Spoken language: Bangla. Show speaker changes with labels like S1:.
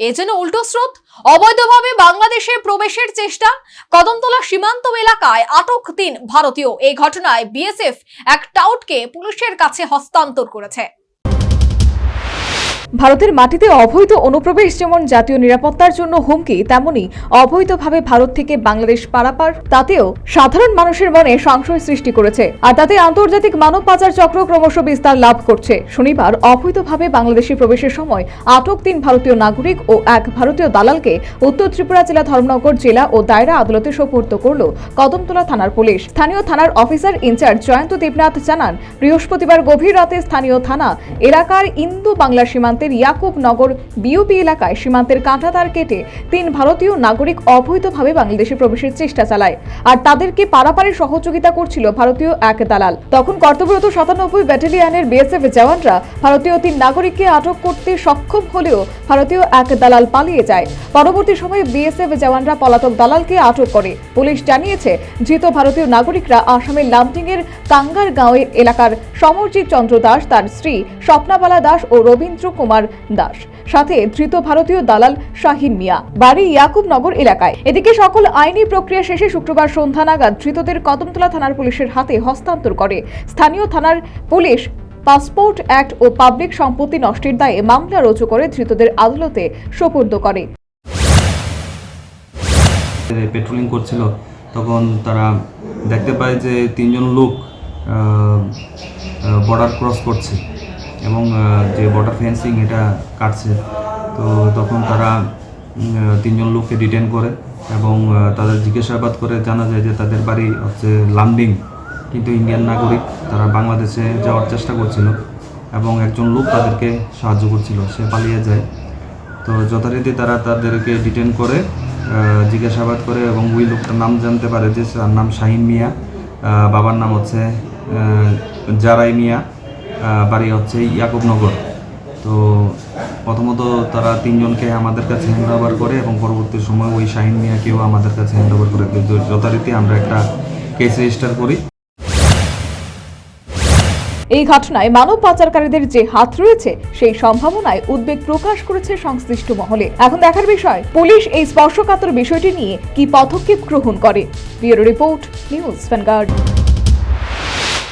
S1: এ যেন উল্টো স্রোত। অবৈধভাবে বাংলাদেশে প্রবেশের চেষ্টা, কদমতলা সীমান্ত এলাকায় আটক 3 ভারতীয়। এই ঘটনায় বিএসএফ এক টাউটকে পুলিশের কাছে হস্তান্তর করেছে।
S2: ভারতের মাটিতে অবৈধ অনুপ্রবেশ যেমন জাতীয় নিরাপত্তার জন্য হুমকি, তেমনি অবৈধভাবে ভারত থেকে বাংলাদেশ পারাপার তাতেও সাধারণ মানুষের মনে সংশয় সৃষ্টি করেছে। আর তাতে আন্তর্জাতিক মানব পাচার চক্র ক্রমশ বিস্তার লাভ করছে। শনিবার অবৈধভাবে বাংলাদেশে প্রবেশের সময় আটক 3 ভারতীয় নাগরিক ও এক ভারতীয় দালালকে উত্তর ত্রিপুরা জেলা ধর্মনগর জেলা ও দায়রা আদালতে সোপর্দ করল কদমতলা থানার পুলিশ। স্থানীয় থানার অফিসার ইনচার্জ জয়ন্ত দেবনাথ জানান, বৃহস্পতিবার গভীর রাতে স্থানীয় থানা এলাকার ইন্দো বাংলা সীমান্ত ইয়াকুব নগর বিওপি এলাকায় সীমান্তের কাঁটাতার কেটে 3 ভারতীয় নাগরিক অবৈধভাবে বাংলাদেশে প্রবেশের চেষ্টা চালায়। আর তাদেরকে পারাপারে সহযোগিতা করছিল ভারতীয় এক দালাল। তখন কর্তব্যরত 97 ব্যাটালিয়নের বিএসএফ জওয়ানরা ভারতীয় 3 নাগরিককে আটক করতে সক্ষম হলেও ভারতীয় এক দালাল পালিয়ে যায়। পরবর্তী সময়ে বিএসএফ জওয়ানরা পলাতক দালালকে আটক করে। পুলিশ জানিয়েছে, ধৃত ভারতীয় নাগরিকরা আসামের লামডিং এর কাঙ্গার গাঁওয়ের এলাকার সমরজিৎ চন্দ্র দাস, তার স্ত্রী স্বপ্নাবালা দাস ও রবীন্দ্র কুমার দাস, সাথে ধৃত ভারতীয় দালাল শাহিন মিয়া, বাড়ি ইয়াকুবনগর এলাকায়। এদিকে সকল আইনি প্রক্রিয়া শেষে শুক্রবার সন্ধ্যা নাগাদ ধৃতদের কদমতলা থানার পুলিশের হাতে হস্তান্তর করে। স্থানীয় থানার পুলিশ পাসপোর্ট অ্যাক্ট ও পাবলিক সম্পত্তি নষ্টের দায়ে মামলা রুজু করে ধৃতদের আদালতে সোপর্দ করে।
S3: পেট্রোলিং করছিল, তখন তারা দেখতে পায় যে 3 জন লোক বর্ডার ক্রস করছে এবং যে বর্ডার ফেন্সিং এটা কাটছে। তো তখন তারা 3 জন লোককে ডিটেন করে এবং তাদের জিজ্ঞাসাবাদ করে জানা যায় যে তাদের বাড়ি হচ্ছে লামডিং, কিন্তু ইন্ডিয়ান নাগরিক। তারা বাংলাদেশে যাওয়ার চেষ্টা করছিল এবং একজন লোক তাদেরকে সাহায্য করছিল, সে পালিয়ে যায়। তো যথারীতি তারা তাদেরকে ডিটেন করে জিজ্ঞাসাবাদ করে এবং ওই লোকটার নাম জানতে পারে যে তার নাম শাহিন মিয়া, বাবার নাম হচ্ছে জারাই মিয়া, বাড়ি হচ্ছে ইয়াকুবনগর। তো প্রথমত তারা 3 জনকে আমাদের কাছে হ্যান্ড ওভার করে এবং পরবর্তী সময় ওই শাহিন মিয়াকেও আমাদের কাছে হ্যান্ড ওভার করে। যথারীতি আমরা একটা কেস রেজিস্টার করি।
S2: এই ঘটনায় মানব পাচারকারীদের যে হাত রয়েছে সেই সম্ভাবনায় উদ্বেগ প্রকাশ করেছে সংশ্লিষ্ট মহলে। এখন দেখার বিষয়, পুলিশ এই স্পর্শকাতর বিষয়টি নিয়ে কি পদক্ষেপ গ্রহণ করে। Bureau report, news vanguard.